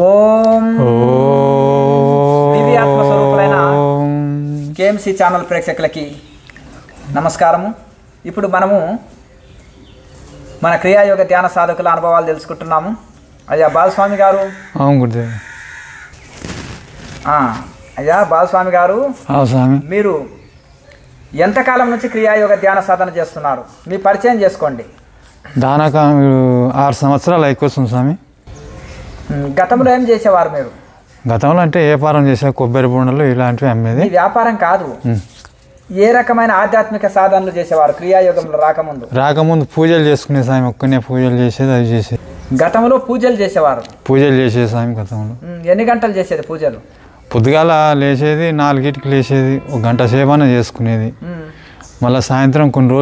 ఓం దివ్యాత్మ స్వరూపులైన KMC channel ప్రేక్షకులకి నమస్కారము. ఇప్పుడు మనము మన క్రియాయోగ ధ్యాన సాధకుల అనుభవాలు తెలుసుకుంటున్నాము. అయ్యా బాలస్వామి గారు. అయ్యా బాలస్వామి గారు, మీరు ఎంతకాలం నుంచి క్రియాయోగ ధ్యాన సాధన చేస్తున్నారు? మీ పరిచయం చేసుకోండి. దాదాపు 6 సంవత్సరాలు అయిపోతుంది స్వామి. గతంలో ఏం చేసేవారు మీరు? గతంలో అంటే వ్యాపారం చేసే కొబ్బరి బొండలు ఇలాంటివి అమ్మేది. వ్యాపారం కాదు, ఏ రకమైన ఆధ్యాత్మిక సాధనలు చేసేవారు క్రియాయోగంలో రాకముందు? పూజలు చేసుకునే స్వామి, ఒక్కనే పూజలు చేసేది, అది చేసేది. గతంలో పూజలు చేసేవారు? పూజలు చేసేది స్వామి గతంలో. ఎన్ని గంటలు చేసేది పూజలు? పొద్దుగాల లేచేది 4కి లేచేది, 1 గంట సేపన చేసుకునేది. మళ్ళీ సాయంత్రం కొన్ని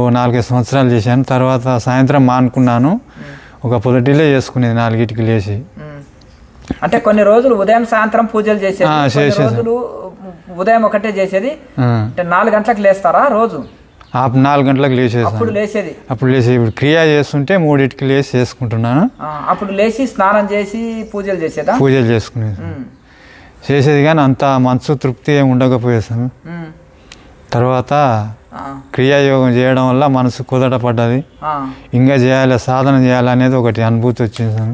4-5 సంవత్సరాలు చేశాను. తర్వాత సాయంత్రం మానుకున్నాను, ఒక పొద్దుటిలే చేసుకునేది 4కి లేచి. అంటే కొన్ని రోజులు ఉదయం సాయంత్రం పూజలు చేసేది, రోజులు ఉదయం ఒకటే చేసేది. అంటే 4 గంటలకు లేస్తారా రోజు? 4 గంటలకు లేచేది. అప్పుడు లేచేది? అప్పుడు లేచేది. ఇప్పుడు క్రియ చేస్తుంటే 3కి లేచి చేసుకుంటున్నాను. అప్పుడు లేచి స్నానం చేసి పూజలు చేసేదా? పూజలు చేసుకునేది చేసేది, కానీ అంత మనసు తృప్తి ఏమి ఉండకపోయేది. తర్వాత క్రియాయోగం చేయడం వల్ల మనసు కుదట పడ్డది. ఇంకా చేయాలి, సాధన చేయాలి అనేది ఒకటి అనుభూతి వచ్చింది.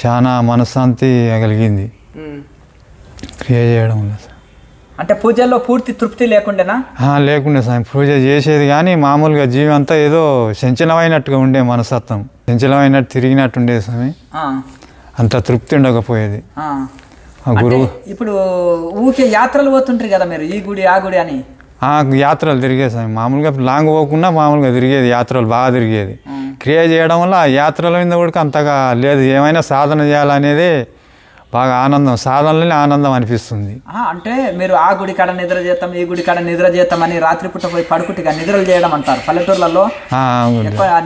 చాలా మనశ్శాంతి కలిగింది క్రియ చేయడం వల్ల. అంటే పూజల్లో పూర్తి తృప్తి లేకుండేనా? లేకుండే స్వామి. పూజ చేసేది కానీ మామూలుగా జీవం అంతా ఏదో చంచలమైనట్టుగా ఉండే, మనస్తత్వం చంచలమైనట్టు తిరిగినట్టు ఉండేది స్వామి. అంత తృప్తి ఉండకపోయేది. గురువు ఇప్పుడు ఊకే యాత్రలు పోతుంటారు కదా మీరు, ఈ గుడి ఆ గుడి అని. యాత్రలు తిరిగేది స్వామి. మామూలుగా లాంగ్ పోకుండా మామూలుగా తిరిగేది, యాత్రలు బాగా తిరిగేది. క్రియ చేయడం వల్ల ఆ యాత్రల మీద కూడా అంతగా లేదు. ఏమైనా సాధన చేయాలనేది బాగా ఆనందం, సాధనలోనే ఆనందం అనిపిస్తుంది. అంటే మీరు ఆ గుడి కాడ నిద్ర చేస్తాం, ఈ గుడి కాడ నిద్ర చేస్తాం అని రాత్రిపూట పోయి పడుకుంటే నిద్రలు చేయడం అంటారు పల్లెటూర్లలో.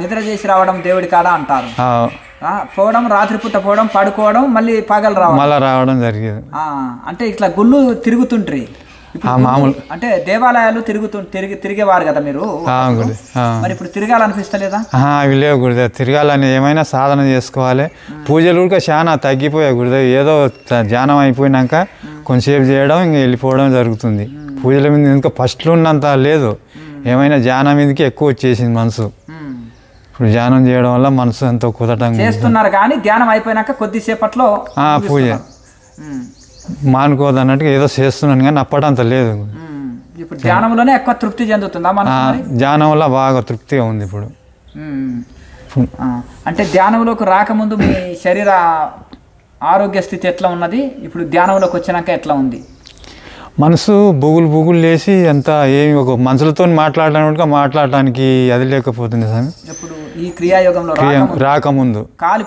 నిద్ర చేసి రావడం దేవుడి కాడ అంటారు. పోవడం, రాత్రిపూట పోవడం, పడుకోవడం, మళ్ళీ పగలు రావడం జరిగేది. అంటే ఇట్లా గుళ్ళు తిరుగుతుంటారు. మామూలు అంటే దేవాలయాలు తిరిగేవారు కదా మీరు, మరి ఇప్పుడు తిరగాలనిపిస్తలేదా? అవి లేవు గురుదేవ్. తిరగాలని ఏమైనా సాధన చేసుకోవాలి. పూజలు కూడా చాలా తగ్గిపోయాయి గురుదేవ్. ఏదో ధ్యానం అయిపోయినాక కొంచెంసేపు చేయడం, ఇంకా వెళ్ళిపోవడం జరుగుతుంది. పూజల మీద ఇంకా ఫస్ట్లో ఉన్నంత లేదు, ఏమైనా ధ్యానం మీదకి ఎక్కువ వచ్చేసింది మనసు. ఇప్పుడు ధ్యానం చేయడం వల్ల మనసు ఎంతో కుదటంగా చేస్తున్నారు. కానీ ధ్యానం అయిపోయినాక కొద్దిసేపట్లో పూజ మానుకోదన్నట్టుగా ఏదో చేస్తున్నాను, కానీ అప్పటంత లేదు. ఇప్పుడు ధ్యానంలోనే ఎక్కువ తృప్తి చెందుతుందా? ధ్యానం వల్ల బాగా తృప్తిగా ఉంది ఇప్పుడు. అంటే ధ్యానంలోకి రాకముందు మీ శరీర ఆరోగ్య స్థితి ఎట్లా ఉన్నది, ఇప్పుడు ధ్యానంలోకి వచ్చినాక ఎట్లా ఉంది? మనసు బుగులు లేచి అంతా ఏమి ఒక మనుషులతో మాట్లాడటానికి అది లేకపోతుంది స్వామి. ఇప్పుడు ఈ క్రియాయోగంలో రాకముందు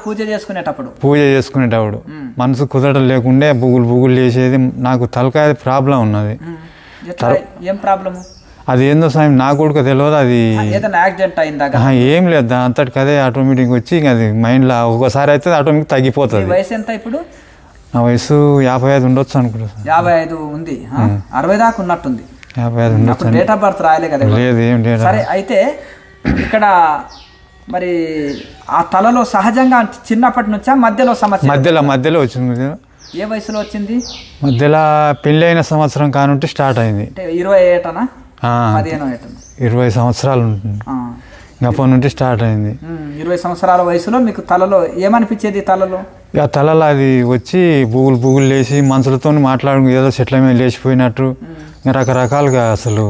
పూజ చేసుకునేటప్పుడు మనసు కుదరడం లేకుండే బుగులు లేచేది. నాకు తలకాయ ప్రాబ్లం ఉన్నది. ఏం ప్రాబ్లమ్? అది ఏందో స్వామి నాకు కూడా తెలియదు. అది యాక్సిడెంట్ అయిందా? ఏం లేదు, దాని అంతటికి అదే ఆటోమేటిక్ వచ్చి అది మైండ్లో ఒకసారి అయితే ఆటోమేటిక్ తగ్గిపోతుంది. వయసు ఎంత ఇప్పుడు? నా వయసు 55 ఉండొచ్చు అనుకుంటా. 55 ఉంది, 60 దాకా ఉన్నట్టుంది. 55 ఉండొచ్చు. డేట్ ఆఫ్ బర్త్ రాయలే కదా? లేదు, ఏం డేట్. సరే, అయితే ఇక్కడ మరి ఆ తలలో సహజంగా చిన్నప్పటి నుంచా మధ్యలో సమస్య? మధ్యలో వచ్చింది. ఏ వయసులో వచ్చింది? మధ్యలో పెళ్ళి అయిన సంవత్సరం కానుంటే స్టార్ట్ అయింది. 20 ఏటనా 15 ఏటనా? 20 సంవత్సరాలు ఉంటుంది. అప్పటి నుండి స్టార్ట్ అయింది. 20 సంవత్సరాల వయసులో మీకు తలలో ఏమనిపించేది? తలలో అది వచ్చి బుగులు లేచి మనుషులతో మాట్లాడు, ఏదో చెట్ల మీద లేచిపోయినట్టు, రకరకాలుగా అసలు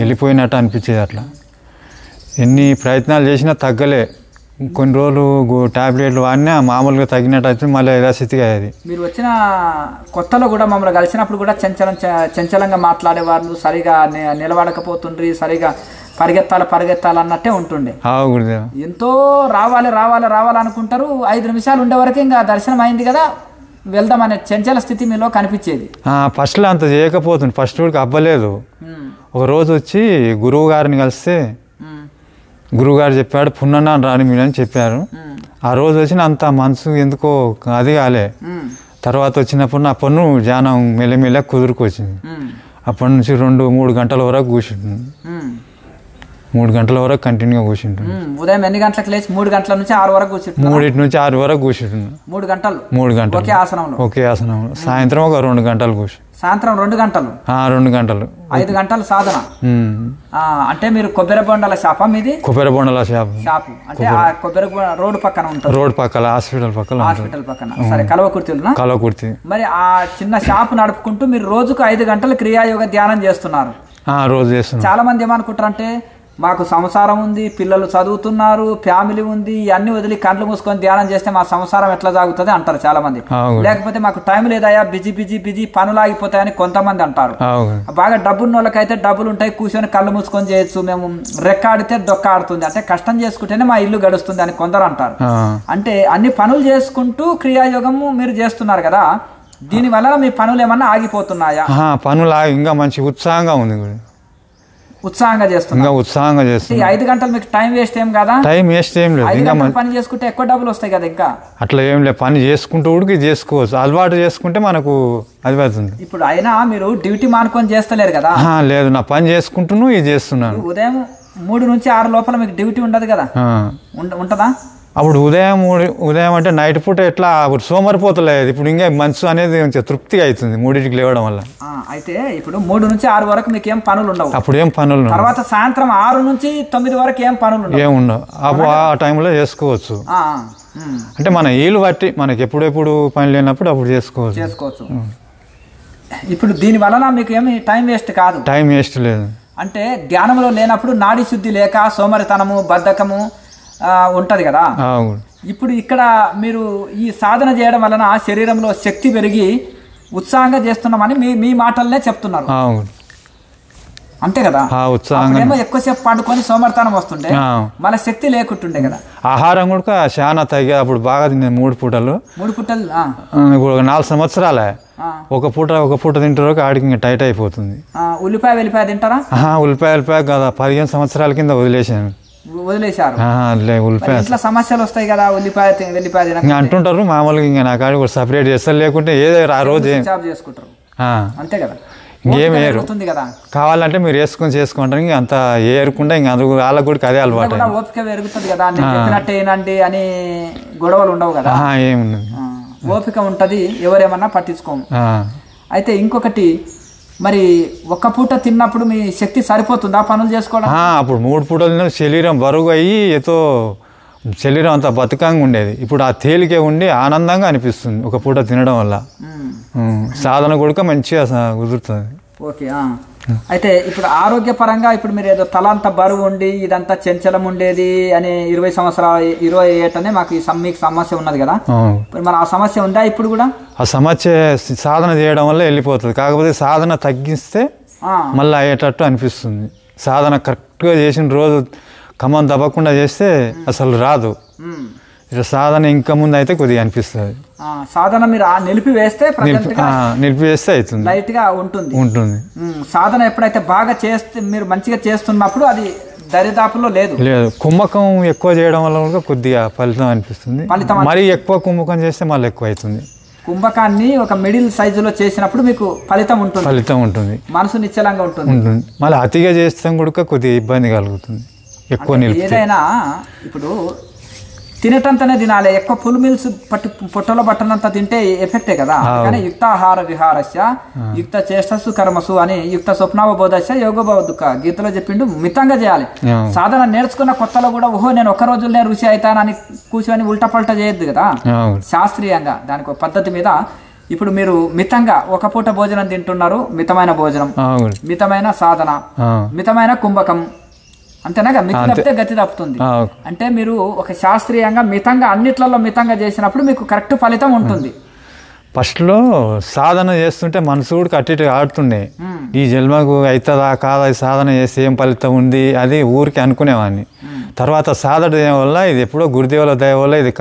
వెళ్ళిపోయినట్టు అనిపించేది. అట్లా ఎన్ని ప్రయత్నాలు చేసినా తగ్గలే. కొన్ని రోజులు టాబ్లెట్లు వాడినా మామూలుగా తగ్గినట్టు అయితే మళ్ళీ యథాస్థితిగా అయ్యేది. మీరు వచ్చిన కొత్తలో కూడా మమ్మల్ని కలిసినప్పుడు కూడా చంచలంగా మాట్లాడేవాళ్ళు, సరిగా నిలబడకపోతుండ్రి, సరిగా పరిగెత్తాలన్నట్టే ఉంటుండే. ఎంతో రావాలనుకుంటారు. 5 నిమిషాలు ఉండే వరకు ఇంకా దర్శనం అయింది కదా, వెళ్దామనే చంచల స్థితి మీలో కనిపించేది. ఫస్ట్లో అంత చేయకపోతుంది. ఫస్ట్ కూడా అవ్వలేదు. ఒక రోజు వచ్చి గురువు గారిని కలిస్తే గురువుగారు చెప్పాడు, పున్నన్న రాని మీరు అని చెప్పారు. ఆ రోజు వచ్చిన అంత మనసు ఎందుకో అది కాలే. తర్వాత వచ్చినప్పుడు నా పన్ను ధ్యానం మెల్లమెల్ల కుదురుకొచ్చింది. అప్పటి నుంచి 2-3 గంటల వరకు కూర్చుంటుంది. 3 గంటల వరకు కంటిన్యూగా కూర్చుంటాను. ఉదయం ఎన్ని గంటలకు లేచి 3 గంటల నుంచి 6 వరకు కూర్చుంటాను. 3 నుంచి 6 వరకు కూర్చుంటున్నాను. 3 గంటలు 3 గంటలు ఒకే ఆసనంలో. సాయంత్రం ఒక 2 గంటలు కూర్చు. సాయంత్రం 2 గంటలు 2 గంటలు 5 గంటలు సాధన. అంటే మీరు కొబ్బరి బొండాల షాపా మీది? కొబ్బరి బొండాల షాపు అంటే ఆ కొబ్బరి రోడ్డు పక్కన ఉంటుంది. రోడ్ పక్కన హాస్పిటల్ పక్కన. సరే, కల్వకుర్తి. మరి ఆ చిన్న షాపు నడుపుకుంటూ మీరు రోజుకు 5 గంటలు క్రియాయోగ ధ్యానం చేస్తున్నారు. రోజు చేస్తున్నారు. చాలా మంది ఏమనుకుంటారు అంటే మాకు సంసారం ఉంది, పిల్లలు చదువుతున్నారు, ఫ్యామిలీ ఉంది, అన్ని వదిలి కండ్లు మూసుకొని ధ్యానం చేస్తే మా సంసారం ఎట్లా సాగుతుంది అంటారు చాలా మంది. లేకపోతే మాకు టైం లేదయా, బిజీ పనులు ఆగిపోతాయని కొంతమంది అంటారు. బాగా డబ్బున్న వాళ్ళకైతే డబ్బులు ఉంటాయి, కూర్చొని కళ్ళు మూసుకొని చేయొచ్చు, మేము రెక్కాడితే డొక్క ఆడుతుంది, అంటే కష్టం చేసుకుంటేనే మా ఇల్లు గడుస్తుంది అని కొందరు అంటారు. అంటే అన్ని పనులు చేసుకుంటూ క్రియాయోగము మీరు చేస్తున్నారు కదా, దీని వల్ల మీ పనులు ఏమన్నా ఆగిపోతున్నాయా? పనులు ఇంకా మంచి ఉత్సాహంగా ఉంది. ఉత్సాహంగా చేస్తున్నా. 5 గంటలు మీకు టైం వేస్ట్ ఏం కదా? టైం వేస్ట్ ఏం లేదు. 5 గంటలు పని చేసుకుంటే ఎక్కువ డబ్బులు వస్తాయి కదా. ఇంకా అట్లా ఏం లేదు, పని చేసుకుంటూ ఉడికి చేసుకోవచ్చు, అలవాటు చేసుకుంటే మనకు అది అవుతుంది. ఇప్పుడు అయినా మీరు డ్యూటీ మానుకొని చేస్తలేరు కదా? లేదు, నా పని చేసుకుంటూ ఇది చేస్తున్నాను. ఉదయం 3 నుంచి 6 లోపల మీకు డ్యూటీ ఉండదు కదా? ఉంటదా? అప్పుడు ఉదయం అంటే నైట్ పూట ఎట్లా అప్పుడు సోమరిపోతలేదు. ఇప్పుడు ఇంకా మనసు అనేది కొంచెం తృప్తిగా అవుతుంది 3కి లేవడం వల్ల. అయితే ఇప్పుడు 3 నుంచి 6 వరకు మీకు ఏం పనులు ఉండవు. అప్పుడు ఏం పనులు. తర్వాత సాయంత్రం 6 నుంచి 9 వరకు ఏం పనులు ఏముండవు. అప్పుడు ఆ టైంలో చేసుకోవచ్చు. అంటే మన వీలు బట్టి మనకి ఎప్పుడెప్పుడు పని లేనప్పుడు అప్పుడు చేసుకోవచ్చు. ఇప్పుడు దీని వలన మీకు ఏమి టైం వేస్ట్ కాదు. టైం వేస్ట్ లేదు. అంటే ధ్యానంలో లేనప్పుడు నాడీ శుద్ధి లేక సోమరితనము, బద్ధకము ఉంటది కదా. ఇప్పుడు ఇక్కడ మీరు ఈ సాధన చేయడం వలన శరీరంలో శక్తి పెరిగి ఉత్సాహంగా చేస్తున్నామని మీ మాటలనే చెప్తున్నారు. అంతే కదా? ఏమో ఎక్కువసేపు పండుకొని సోమరితనం వస్తుండే, మన శక్తి లేకుంటుండే కదా. ఆహారం కూడా చాలా తగ్గా. అప్పుడు బాగా తిన్నాను 3 పూటలు. ఇప్పుడు 4 సంవత్సరాలే ఒక పూట తింటారు, ఆడికి ఇంకా టైట్ అయిపోతుంది. ఉల్లిపాయ తింటారా? ఉల్లిపాయ కదా 15 సంవత్సరాల కింద వదిలేసారు. ఇట్లా సమస్యలు వస్తాయి కదా ఉల్లిపాయ అంటుంటారు. మామూలుగా ఇంకా నా కాడి కూడా సపరేట్ చేస్తారు, లేకుంటే ఏదో ఆ రోజు చేసుకుంటారు. అంతే కదా? ఇంకేం వేరు కావాలంటే మీరు చేసుకుంటారు. ఇంకా అంత ఏరుకుండా ఇంకా అందుకు వాళ్ళకు కూడా అదే అలవాటు. ఓపిక పెరుగుతుంది కదా, చెప్పినట్టేనండి అని గొడవలు ఉండవు కదా. ఏముండదు, ఓపిక ఉంటది, ఎవరేమన్నా పట్టించుకోము. అయితే ఇంకొకటి, మరి ఒక్క పూట తిన్నప్పుడు మీ శక్తి సరిపోతుందా పనులు చేసుకోవడం? అప్పుడు 3 పూటలు శరీరం బరువు అయ్యి ఏదో శరీరం అంతా బతుకంగా ఉండేది. ఇప్పుడు ఆ తేలికే ఉండి ఆనందంగా అనిపిస్తుంది ఒక పూట తినడం వల్ల. సాధన కూడా మంచిగా కుదురుతుంది. ఓకే. అయితే ఇప్పుడు ఆరోగ్యపరంగా ఇప్పుడు మీరు ఏదో తల అంతా బరువు ఉండి ఇదంతా చంచలం ఉండేది అని 20 సంవత్సరాలు 20 ఏటనే మాకు మీకు సమస్య ఉన్నది కదా, మరి ఆ సమస్య ఉందా ఇప్పుడు కూడా? ఆ సమస్య సాధన చేయడం వల్ల వెళ్ళిపోతుంది. కాకపోతే సాధన తగ్గిస్తే మళ్ళీ అయ్యేటట్టు అనిపిస్తుంది. సాధన కరెక్ట్గా చేసిన రోజు కమం తప్పకుండా చేస్తే అసలు రాదు. సాధన ఇంకా ముందు అయితే కొద్దిగా అనిపిస్తుంది. సాధన మీరు నిలిపివేస్తే అవుతుంది, లైట్ గా ఉంటుంది. సాధన ఎప్పుడైతే బాగా చేస్తే మీరు మంచిగా చేస్తున్నప్పుడు అది దరిదాపులో లేదు. కుంభకం ఎక్కువ చేయడం వల్ల కూడా కొద్దిగా ఫలితం అనిపిస్తుంది. మరి ఎక్కువ కుంభకం చేస్తే మళ్ళీ ఎక్కువ అవుతుంది. కుంభకాన్ని ఒక మిడిల్ సైజులో చేసినప్పుడు మీకు ఫలితం ఉంటుంది, మనసు నిశ్చలంగా ఉంటుంది. మళ్ళీ అతిగా చేస్తాం కూడా కొద్దిగా ఇబ్బంది కలుగుతుంది. ఎక్కువ ఏదైనా ఇప్పుడు తినేటంతనే తినాలి. ఎక్కువ ఫుల్ మీల్స్ పొట్టలో పట్టనంత తింటే ఎఫెక్టే కదా. కానీ యుక్తాహార విహారస్య యుక్త చేష్టస్సు కర్మసు అని యుక్త స్వప్నావబోధస్య యోగోబోధుక గీతలో చెప్పిండు. మితంగా చేయాలి. సాధన నేర్చుకున్న కొత్తలో కూడా నేను ఒక్క రోజులనే రుచి అవుతానని కూర్చొని ఉల్టా పల్టా చేయొద్దు కదా. శాస్త్రీయంగా దానికి ఒక పద్ధతి మీద ఇప్పుడు మీరు మితంగా ఒక పూట భోజనం తింటున్నారు, మితమైన భోజనం, మితమైన సాధన, మితమైన కుంభకం, అంతేనా? మితి తప్పితే గతి తప్పుతుంది. అంటే మీరు ఒక శాస్త్రీయంగా మితంగా అన్నిట్లలో మితంగా చేసినప్పుడు మీకు కరెక్ట్ ఫలితం ఉంటుంది. ఫస్ట్లో సాధన చేస్తుంటే మనసు కూడా కట్టి ఆడుతుండే, ఈ జన్మకు అవుతుందా కాదా, సాధన చేస్తే ఏం ఫలితం ఉంది అది ఊరికి అనుకునేవాడిని. తర్వాత సాధన చేయడం వల్ల ఇది ఎప్పుడో గురుదేవుల దయ వల్ల ఇది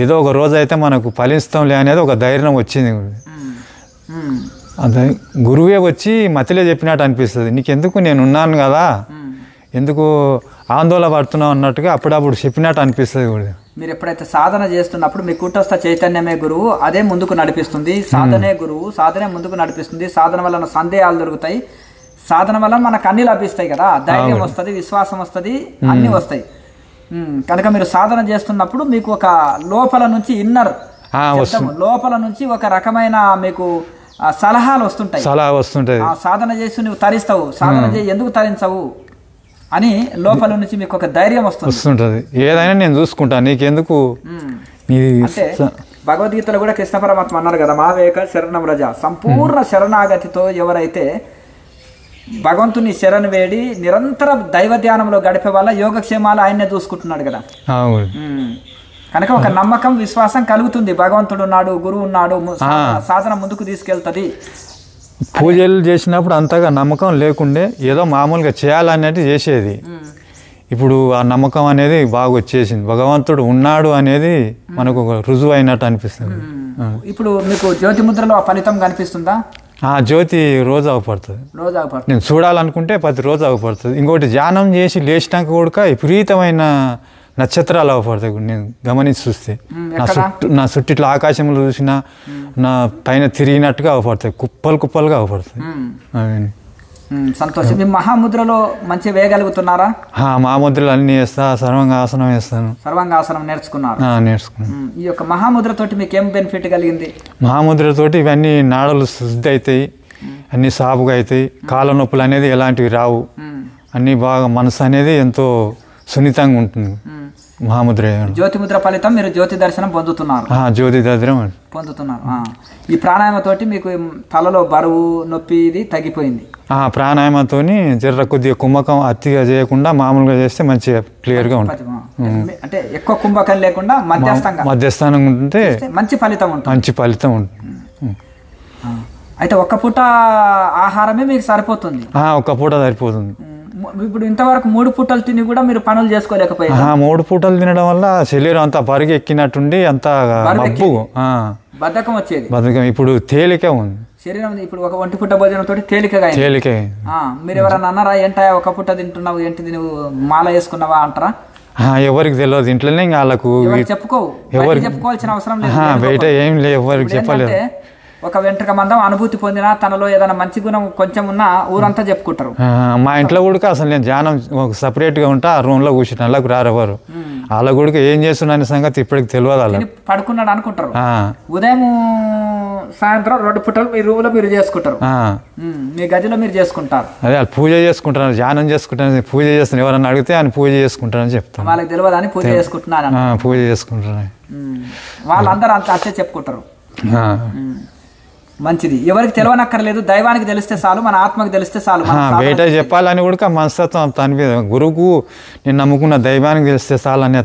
ఏదో ఒక రోజు అయితే మనకు ఫలిస్తాంలే అనేది ఒక ధైర్యం వచ్చింది. అదే గురువే వచ్చి మతిలో చెప్పినట్టు అనిపిస్తుంది. నీకెందుకు నేను ఉన్నాను కదా, ఎందుకు ఆందోళన పడుతున్నావు అన్నట్టుగా అప్పుడప్పుడు చెప్పినట్టు అనిపిస్తుంది కూడా. మీరు ఎప్పుడైతే సాధన చేస్తున్నప్పుడు మీ కూటస్థ చైతన్యమే గురువు, అదే ముందుకు నడిపిస్తుంది. సాధనే గురువు, సాధనే ముందుకు నడిపిస్తుంది. సాధన వలన సందేహాలు దొరుకుతాయి, సాధన వల్ల మనకు అన్ని లభిస్తాయి కదా, ధైర్యం వస్తుంది, విశ్వాసం వస్తుంది, అన్ని వస్తాయి. కనుక మీరు సాధన చేస్తున్నప్పుడు మీకు ఒక లోపల నుంచి ఇన్నర్ లోపల నుంచి ఒక రకమైన మీకు సలహాలు వస్తుంటాయి. సాధన చేసి నువ్వు తరిస్తావు, సాధన చేసి ఎందుకు తరించవు అని లోపల నుంచి మీకు ఒక ధైర్యం వస్తుంటది. ఏదైనా నేను చూసుకుంటాను, నీకెందుకు. అంటే భగవద్గీతలో కూడా కృష్ణ పరమాత్మ అన్నారు కదా, మావేక శరణం రజ, సంపూర్ణ శరణాగతితో ఎవరైతే భగవంతుని శరణు వేడి నిరంతర దైవ ధ్యానంలో గడిపే వాళ్ళ యోగక్షేమాలు ఆయన్నే చూసుకుంటున్నాడు కదా. కనుక ఒక నమ్మకం విశ్వాసం కలుగుతుంది, భగవంతుడు ఉన్నాడు, గురువు ఉన్నాడు, సాధన ముందుకు తీసుకెళ్తుంది. పూజలు చేసినప్పుడు అంతగా నమ్మకం లేకుండే ఏదో మామూలుగా చేయాలనేది చేసేది. ఇప్పుడు ఆ నమ్మకం అనేది బాగా వచ్చేసింది, భగవంతుడు ఉన్నాడు అనేది మనకు రుజువు అయినట్టు అనిపిస్తుంది. ఇప్పుడు మీకు జ్యోతి ముద్రలో ఆ ఫలితం కనిపిస్తుందా? ఆ జ్యోతి రోజు అవపడుతుంది, నేను చూడాలనుకుంటే ప్రతిరోజు అవపడుతుంది. ఇంకోటి ధ్యానం చేసి లేచినాక కూడా విపరీతమైన నక్షత్రాలు అవపడతాయి. నేను గమనించి చూస్తే నా చుట్టూ ఇట్లా ఆకాశంలో చూసినా నా పైన తిరిగినట్టుగా అవపడతాయి, కుప్పలు కుప్పలుగా అవపడతాయి. సంతోషం. మీ మహాముద్రలో మంచి వేయగలుగుతున్నారా? మహాముద్రలు అన్ని వేస్తా, సర్వాంగాసనం వేస్తాను. సర్వాంగాసనం నేర్చుకున్నాను. ఈ యొక్క మహాముద్రతోటి మీకు ఏం బెనిఫిట్ కలిగింది? మహాముద్రతోటి ఇవన్నీ నాడలు శుద్ధి అవుతాయి, అన్ని సాపుగా అవుతాయి, కాళ్ళ నొప్పులు అనేది ఎలాంటివి రావు, అన్నీ బాగా మనసు అనేది ఎంతో సున్నితంగా ఉంటుంది మహాముద్ర. జ్యోతి ముద్ర ఫలితం మీరు జ్యోతి దర్శనం పొందుతున్నారు. జ్యోతి దర్శనం పొందుతున్నారు. ఈ ప్రాణాయామతోటి మీకు తలలో బరువు నొప్పి ఇది తగ్గిపోయింది. ప్రాణాయామతో జర్ర కొద్దిగా కుంభకం అతిగా చేయకుండా మామూలుగా చేస్తే మంచిగా క్లియర్గా ఉంటుంది. అంటే ఎక్కువ కుంభకం లేకుండా మధ్యస్థానం ఉంటే మంచి ఫలితం ఉంటుంది. అయితే ఒక్క పూట ఆహారమే మీకు సరిపోతుంది? ఒక్క పూట సరిపోతుంది. ఇప్పుడు ఇంతవరకు 3 పూటలు తిని కూడా మీరు పనులు చేసుకోలేకపోయారు? 3 పూటలు తినడం వల్ల శరీరం అంతా బరుగు ఎక్కినట్టుండి అంత బద్ధకం వచ్చేది. ఇప్పుడు తేలిక ఉంది శరీరం. ఇప్పుడు ఒక 1 పూట భోజనంతో తేలిక. మీరు ఎవరన్నా అన్నారా ఏంటా ఒక పూట తింటున్నావు, ఏంటిది నువ్వు మాల వేసుకున్నావా అంటారా? ఎవరికి తెలియదు, ఇంట్లోనే వాళ్ళకు చెప్పుకోవు, చెప్పుకోవాల్సిన అవసరం లేదు. బయట ఏం లేదు, ఎవరికి చెప్పలేదు. ఒక వెంట్రుక మందం అనుభూతి పొందినా తనలో ఏదైనా మంచి గుణం కొంచెం ఉన్నా ఊరంతా చెప్పుకుంటారు. మా ఇంట్లో కూడా అసలు నేను ధ్యానం సపరేట్గా ఉంటా, ఆ రూమ్లో కూర్చుంటా, వాళ్ళకు రారెవరు. వాళ్ళ కూడా ఏం చేస్తున్నా సంగతి ఇప్పటికి తెలియదు. వాళ్ళ పడుకున్నాడు అనుకుంటారు. ఉదయం సాయంత్రం 2 పూటలు మీ రూమ్లో మీరు చేసుకుంటారు, మీ గదిలో మీరు చేసుకుంటారు. అదే పూజ చేసుకుంటాను, ధ్యానం చేసుకుంటాను, పూజ చేస్తాను. ఎవరన్నా అడిగితే ఆయన పూజ చేసుకుంటానని చెప్తాను. వాళ్ళకి తెలియదు అని పూజ చేసుకుంటున్నాను, పూజ చేసుకుంటాను. వాళ్ళందరూ అంతే చెప్పుకుంటారు. మంచిది. ఎవరికి తెలియనక్కర్లేదు, దైవానికి తెలిస్తే చాలు, మన ఆత్మకి తెలిస్తే చాలు. బయట చెప్పాలని కూడా మనస్తత్వం అనిపించదు. గురువుకు నేను నమ్ముకున్న దైవానికి తెలిస్తే చాలు అని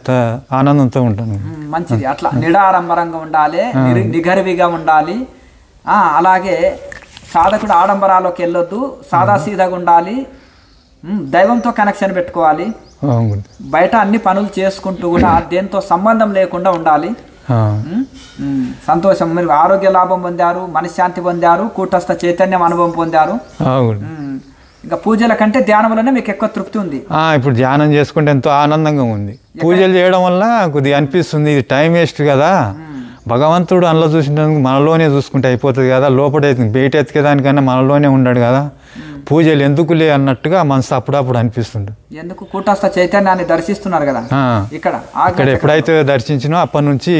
ఆనందంతో ఉంటాను. మంచిది. అట్లా నిడారంబరంగా ఉండాలి, నిగర్విగా ఉండాలి. అలాగే సాధకుడు ఆడంబరాల్లోకి వెళ్ళొద్దు, సాదాసీదాగా ఉండాలి, దైవంతో కనెక్షన్ పెట్టుకోవాలి. బయట అన్ని పనులు చేసుకుంటూ కూడా దేంతో సంబంధం లేకుండా ఉండాలి. సంతోషం. మీరు ఆరోగ్య లాభం పొందారు, మనశ్శాంతి పొందారు, కూటస్థ చైతన్యం అనుభవం పొందారు. ఇంకా పూజల కంటే ధ్యానంలోనే మీకు ఎక్కువ తృప్తి ఉంది. ఇప్పుడు ధ్యానం చేసుకుంటే ఎంతో ఆనందంగా ఉంది. పూజలు చేయడం వల్ల కొద్దిగా అనిపిస్తుంది ఇది టైం వేస్ట్ కదా, భగవంతుడు అందులో చూసినందుకు మనలోనే చూసుకుంటే అయిపోతుంది కదా, లోపల బయట ఎత్తికేదానికన్నా మనలోనే ఉన్నాడు కదా, పూజలు ఎందుకులే అన్నట్టుగా మనసు అప్పుడప్పుడు అనిపిస్తుంది. ఎందుకు కూటస్థ చైతన్యాన్ని దర్శిస్తున్నారు కదా ఇక్కడ ఎప్పుడైతే దర్శించినో అప్పటి నుంచి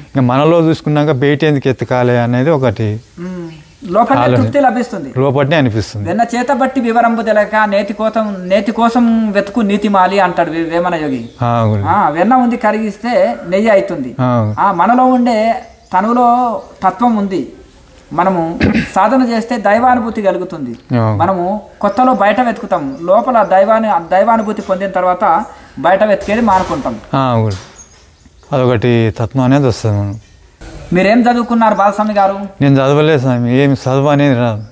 ఇంకా మనలో చూసుకున్నాక బయట ఎందుకు ఎత్తుకాలి అనేది ఒకటి లోపల తృప్తి లభిస్తుంది, లోపలనే అనిపిస్తుంది. వెన్న చేత బట్టి వివరంబు తెలక నేతి కోసం వెతుకు నీతిమాలి అంటాడు వేమన యోగి. వెన్న ఉంది కరిగిస్తే నెయ్యి అవుతుంది. మనలో ఉండే తనులో తత్వం ఉంది, మనము సాధన చేస్తే దైవానుభూతి కలుగుతుంది. మనము కొత్తలో బయట వెతుకుతాం, లోపల దైవానుభూతి పొందిన తర్వాత బయట వెతికేది మానుకుంటాం. అదొకటి తత్వం అనేది వస్తుంది. మనం మీరేం చదువుకున్నారు బాలస్వామి గారు? నేను చదవలేదు స్వామి, ఏమి చదువు అనేది రాదు.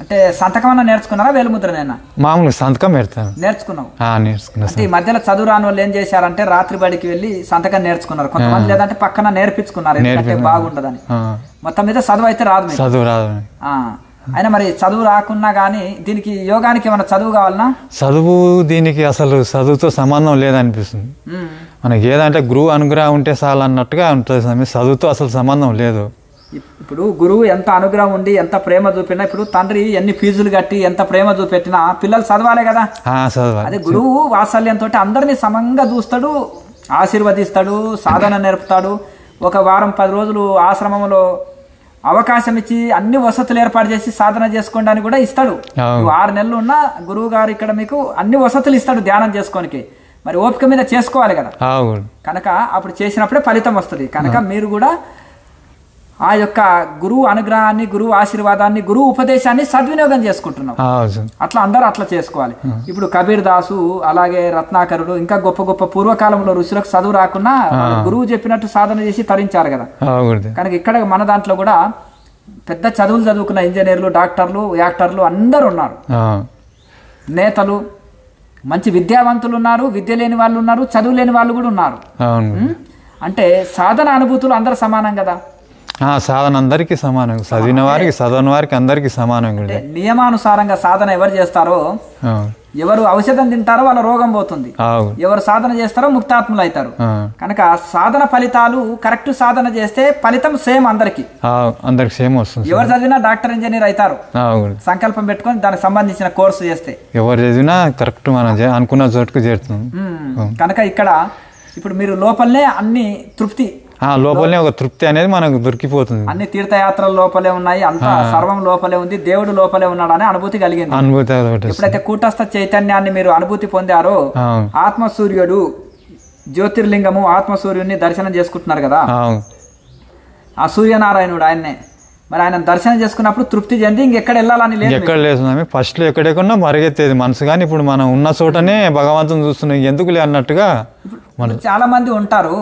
అంటే సంతకం అన్నా నేర్చుకున్నారా, వేలుముద్రనైనా? మామూలుగా సంతకం పెడతాను. నేర్చుకున్నావు? నేర్చుకున్నా. ఈ మధ్యలో చదువు రాని వాళ్ళు ఏం చేశారంటే రాత్రి బడికి వెళ్ళి సంతకం నేర్చుకున్నారు కొంతమంది, లేదంటే పక్కన నేర్పించుకున్నారు, ఎందుకంటే బాగుండదని. మొత్తం మీద చదువు అయితే రాదు, చదువు రాదు. అయినా మరి చదువు రాకున్నా కానీ దీనికి యోగానికి ఏమైనా చదువు కావాలన్నా? చదువు దీనికి అసలు చదువుతో సంబంధం లేదనిపిస్తుంది మనకి. ఏదంటే గురువు అనుగ్రహం ఉంటే చాలు అన్నట్టుగా ఉంటుంది. చదువుతో అసలు సంబంధం లేదు. ఇప్పుడు గురువు ఎంత అనుగ్రహం ఉండి ఎంత ప్రేమ చూపినా, ఇప్పుడు తండ్రి ఎన్ని ఫీజులు కట్టి ఎంత ప్రేమ చూపెట్టినా పిల్లలు చదవాలే కదా. అదే గురువు వాత్సల్యంతో అందరినీ సమంగా చూస్తాడు, ఆశీర్వదిస్తాడు, సాధన నేర్పుతాడు. ఒక వారం 10 రోజులు ఆశ్రమంలో అవకాశం ఇచ్చి అన్ని వసతులు ఏర్పాటు చేసి సాధన చేసుకోవడానికి కూడా ఇస్తాడు. 6 నెలలు ఉన్న గురువు గారు ఇక్కడ మీకు అన్ని వసతులు ఇస్తాడు ధ్యానం చేసుకోనికి. మరి ఓపిక మీద చేసుకోవాలి కదా. కనుక అప్పుడు చేసినప్పుడే ఫలితం వస్తుంది. కనుక మీరు కూడా ఆ యొక్క గురువు అనుగ్రహాన్ని, గురువు ఆశీర్వాదాన్ని, గురువు ఉపదేశాన్ని సద్వినియోగం చేసుకుంటున్నాం. అట్లా అందరూ అట్లా చేసుకోవాలి. ఇప్పుడు కబీర్ దాసు, అలాగే రత్నాకరుడు, ఇంకా గొప్ప గొప్ప పూర్వకాలంలో ఋషులకు చదువు రాకున్నా గురువు చెప్పినట్టు సాధన చేసి తరించారు కదా. కనుక ఇక్కడ మన దాంట్లో కూడా పెద్ద చదువులు చదువుకున్న ఇంజనీర్లు, డాక్టర్లు, యాక్టర్లు అందరు ఉన్నారు. నేతలు, మంచి విద్యావంతులు ఉన్నారు, విద్య లేని వాళ్ళు ఉన్నారు, చదువు లేని వాళ్ళు కూడా ఉన్నారు. అంటే సాధన అనుభూతులు అందరూ సమానం కదా. సాధన అందరికీ సమానం, చదివిన వారికి చదవని వారికి అందరికీ సమానం. నియమానుసారంగా సాధన ఎవరు చేస్తారో, ఎవరు ఔషధం తింటారో వాళ్ళ రోగం పోతుంది, ఎవరు సాధన చేస్తారో ముక్తాత్ములు అవుతారు. కనుక సాధన ఫలితాలు కరెక్ట్ సాధన చేస్తే ఫలితం సేమ్ అందరికి సేమ్ వస్తుంది. ఎవరు చదివినా డాక్టర్, ఇంజనీర్ అవుతారు సంకల్పం పెట్టుకొని దానికి సంబంధించిన కోర్సు చేస్తే. ఎవరు చదివినా కరెక్ట్ మనం అనుకున్న చోటుకు చేరుతుంది. కనుక ఇక్కడ ఇప్పుడు మీరు లోపలనే అన్ని తృప్తి, లోపలనే ఒక తృప్తి అనేది మనకు దొరికిపోతుంది. అన్ని తీర్థయాత్రలు లోపలే ఉన్నాయి, అంతా సర్వం లోపలే ఉంది, దేవుడు లోపలే ఉన్నాడు అనే అనుభూతి కలిగింది. ఎప్పుడైతే కూటస్థ చైతన్యాన్ని మీరు అనుభూతి పొందారో, ఆత్మసూర్యుడు జ్యోతిర్లింగము ఆత్మసూర్యుడిని దర్శనం చేసుకుంటున్నారు కదా, ఆ సూర్యనారాయణుడు ఆయన్నే. మరి ఆయన దర్శనం చేసుకున్నప్పుడు తృప్తి చెంది ఇంకెక్కడ వెళ్ళాలని లేదు. ఎక్కడ లేదు. ఫస్ట్ లో ఎక్కడెక్కడో మరిగెత్తేది మనసు, కానీ ఇప్పుడు మనం ఉన్న చోటనే భగవంతుని చూస్తున్నాం, ఎందుకు లే అన్నట్టుగా. చాలా మంది ఉంటారు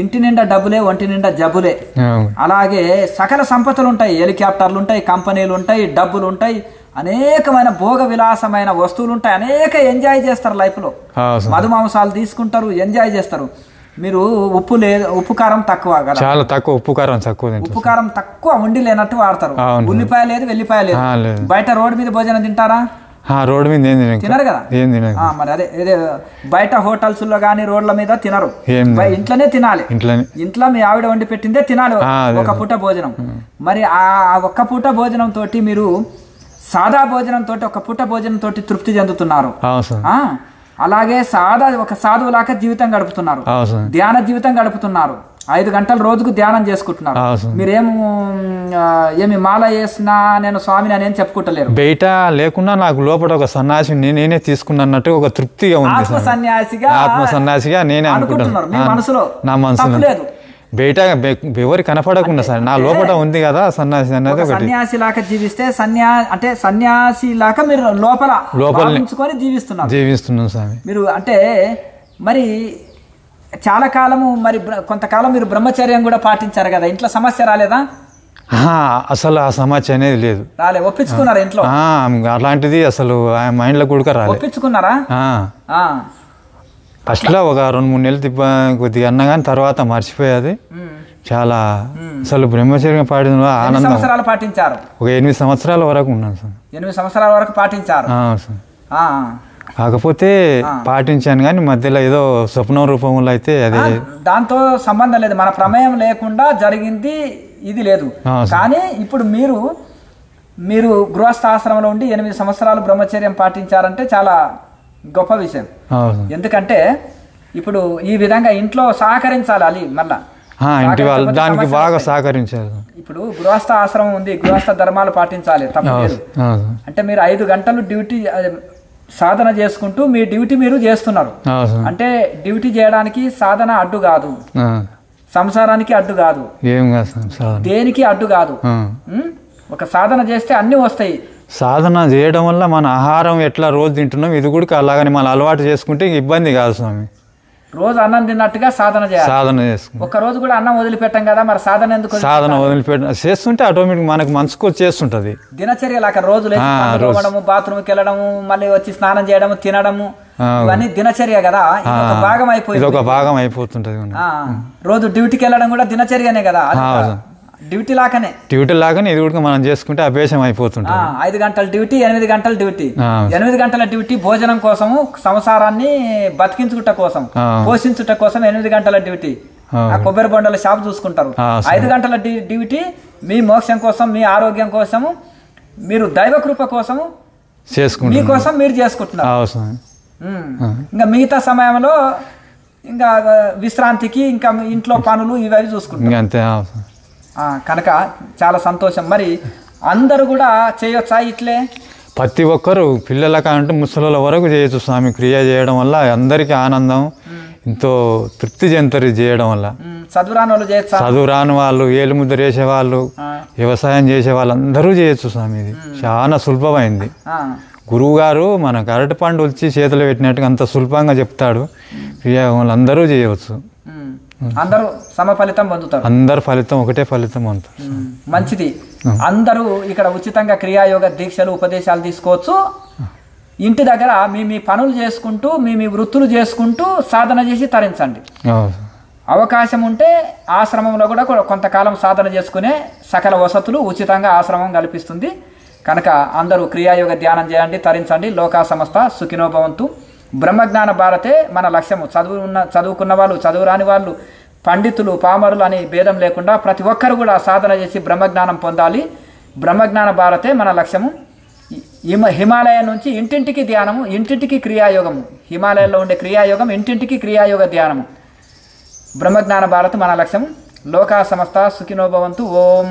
ఇంటి నిండా డబ్బులే, ఒంటి నిండా జబ్బులే. అలాగే సకల సంపదలు ఉంటాయి, హెలికాప్టర్లు ఉంటాయి, కంపెనీలు ఉంటాయి, డబ్బులు ఉంటాయి, అనేకమైన భోగ విలాసమైన వస్తువులు ఉంటాయి, అనేక ఎంజాయ్ చేస్తారు లైఫ్ లో. మధుమాంసాలు తీసుకుంటారు, ఎంజాయ్ చేస్తారు. మీరు ఉప్పు లేదు, ఉప్పు కారం తక్కువ కదా, చాలా తక్కువ, ఉప్పు కారం తక్కువ, ఉప్పు కారం తక్కువ వండి లేనట్టు వాడతారు. ఉల్లిపాయ లేదు, వెల్లిపాయ లేదు. బయట రోడ్డు మీద భోజనం తింటారా? రోడ్డు మీద తినరు కదా. మరి అదే బయట హోటల్స్ లో గానీ రోడ్ల మీద తినరు, ఇంట్లోనే తినాలి. ఇంట్లో మీ ఆవిడ వండి పెట్టిందే తినాలి ఒక పూట భోజనం. మరి ఆ ఒక్క పూట భోజనం తోటి మీరు సాదా భోజనం తోటి, ఒక పూట భోజనం తోటి తృప్తి చెందుతున్నారు. అలాగే ఒక సాధువులాగా జీవితం గడుపుతున్నారు, ధ్యాన జీవితం గడుపుతున్నారు. 5 గంటలు రోజుకు ధ్యానం చేసుకుంటున్నారు. ఏమి మాల చేసినా నేను స్వామిని అని ఏం చెప్పుకుంటలేరు. బయట లేకుండా నాకు లోపల ఒక సన్యాసి నేనే తీసుకున్నట్టు ఒక తృప్తిగా ఉంది. ఆత్మ సన్యాసిగా నేనే అనుకుంటున్నారు మీ మనసులో, నా మనసులో లేదు. బయట ఎవరు కనపడకుండా సార్ నా లోపల ఉంది కదా సన్యాసి అనేది. సన్యాసి లాగా జీవిస్తే అంటే సన్యాసి లాగా మీరు లోపల జీవిస్తున్నాం స్వామి మీరు. అంటే మరి చాలా కాలము, మరి కొంతకాలం మీరు బ్రహ్మచర్యం కూడా పాటించారు కదా, ఇంట్లో సమస్య రాలేదా? అసలు ఆ సమస్య అనేది లేదు. ఒప్పించుకున్నారా ఇంట్లో? అలాంటిది అసలు మైండ్ లో కూడా రాలేదు. ఒప్పించుకున్నారా? ఫస్ట్ లో ఒక 2-3 నెలలు కొద్దిగా అన్నా కానీ తర్వాత మర్చిపోయేది. చాలా అసలు బ్రహ్మచర్యం పాటించడం ఆనందం. సంవత్సరాలు పాటించారు? ఒక 8 సంవత్సరాల వరకు ఉన్నాను సార్. 8 సంవత్సరాల వరకు పాటించారు. కాకపోతే పాటించాను కానీ మధ్యలో ఏదో స్వప్నం రూపంలో అయితే అది దాంతో సంబంధం లేదు, మన ప్రమేయం లేకుండా జరిగింది ఇది లేదు. కానీ ఇప్పుడు మీరు గృహస్థాశ్రమంలో ఉండి 8 సంవత్సరాలు బ్రహ్మచర్యం పాటించారంటే చాలా గొప్ప విషయం. ఎందుకంటే ఇప్పుడు ఈ విధంగా ఇంట్లో సహకరించాలి. అది మళ్ళా ఇంటి వాళ్ళు దానికి బాగా సహకరించారు. ఇప్పుడు గృహస్థ ఆశ్రమం ఉంది, గృహస్థ ధర్మాలు పాటించాలి తప్పలేదు. అంటే మీరు 5 గంటలు డ్యూటీ సాధన చేసుకుంటూ మీ డ్యూటీ మీరు చేస్తున్నారు. అంటే డ్యూటీ చేయడానికి సాధన అడ్డు కాదు, సంసారానికి అడ్డు కాదు, దేనికి అడ్డు కాదు. ఒక సాధన చేస్తే అన్ని వస్తాయి. సాధన చేయడం వల్ల మన ఆహారం ఎట్లా రోజు తింటున్నాం ఇది కూడా అలాగని మనం అలవాటు చేసుకుంటే ఇబ్బంది కాదు స్వామి. రోజు అన్నం తిన్నట్టుగా సాధన చేయాలి. సాధన చేసుకుంటాం. ఒక రోజు కూడా అన్నం వదిలిపెట్టాం కదా, మరి సాధన ఎందుకు? సాధన చేస్తుంటే ఆటోమేటిక్ మనకు మనసుకు చేస్తుంటది. దినచర్య లాగా రోజు లేవడము, బాత్రూమ్కి వెళ్ళడము, మళ్ళీ వచ్చి స్నానం చేయడము, తినడము, ఇవన్నీ దినచర్య కదా, ఒక భాగం అయిపోయింది. ఒక భాగం అయిపోతుంటది. రోజు డ్యూటీకి వెళ్ళడం కూడా దినచర్యనే కదా, డ్యూటీ లాగానే ఇది కూడా మనం చేసుకుంటే అభ్యాసం అయిపోతుంటుంది. 5 గంటల డ్యూటీ, 8 గంటల డ్యూటీ. 8 గంటల డ్యూటీ భోజనం కోసము, సంసారాన్ని బతికించుట కోసం, పోషించుట కోసం 8 గంటల డ్యూటీ. ఆ కొబ్బరి బొండల షాప్ చూసుకుంటారు. 5 గంటల డ్యూటీ మీ మోక్షం కోసం, మీ ఆరోగ్యం కోసము, మీరు దైవ కృప కోసము మీకోసం మీరు చేసుకుంటున్నారు. ఇంకా మిగతా సమయంలో ఇంకా విశ్రాంతికి, ఇంకా ఇంట్లో పనులు ఇవి చూసుకుంటారు. కనుక చాలా సంతోషం. మరి అందరూ కూడా చేయొచ్చా ఇట్లే? ప్రతి ఒక్కరు పిల్లల కంటే ముసలి వరకు చేయొచ్చు స్వామి. క్రియ చేయడం వల్ల అందరికీ ఆనందం, ఎంతో తృప్తి చెందుతారు చేయడం వల్ల. చదువురాని వాళ్ళు చేయొచ్చు, చదువురాని వాళ్ళు, ఏలుముద్ర వేసేవాళ్ళు, వ్యవసాయం చేసే వాళ్ళు అందరూ చేయొచ్చు స్వామి. ఇది చాలా సులభమైంది. గురువు గారు మనకు అరటి పండు వచ్చి చేతులు పెట్టినట్టుగా అంత సులభంగా చెప్తాడు. క్రియాయోగం అందరూ చేయవచ్చు, అందరూ సమ ఫలితం పొందుతారు. అందరు ఫలితం ఒకటే ఫలితం పొందుతారు. మంచిది. అందరూ ఇక్కడ ఉచితంగా క్రియాయోగ దీక్షలు, ఉపదేశాలు తీసుకోవచ్చు. ఇంటి దగ్గర మీ పనులు చేసుకుంటూ, మీ వృత్తులు చేసుకుంటూ సాధన చేసి తరించండి. అవకాశం ఉంటే ఆశ్రమంలో కూడా కొంతకాలం సాధన చేసుకునే సకల వసతులు ఉచితంగా ఆశ్రమం కల్పిస్తుంది. కనుక అందరూ క్రియాయోగ ధ్యానం చేయండి, తరించండి. లోకా సమస్త సుఖినో భవంతు. బ్రహ్మజ్ఞాన భారతే మన లక్ష్యము. చదువుకున్న వాళ్ళు, చదువురాని వాళ్ళు, పండితులు, పామరులు అని భేదం లేకుండా ప్రతి ఒక్కరు కూడా సాధన చేసి బ్రహ్మజ్ఞానం పొందాలి. బ్రహ్మజ్ఞాన భారతే మన లక్ష్యము. హిమాలయం నుంచి ఇంటింటికి ధ్యానము, ఇంటింటికి క్రియాయోగము. హిమాలయంలో ఉండే క్రియాయోగం, ఇంటింటికి క్రియాయోగ ధ్యానము. బ్రహ్మజ్ఞాన భారత్ మన లక్ష్యం. లోకా సమస్త సుఖినో భవంతు. ఓం.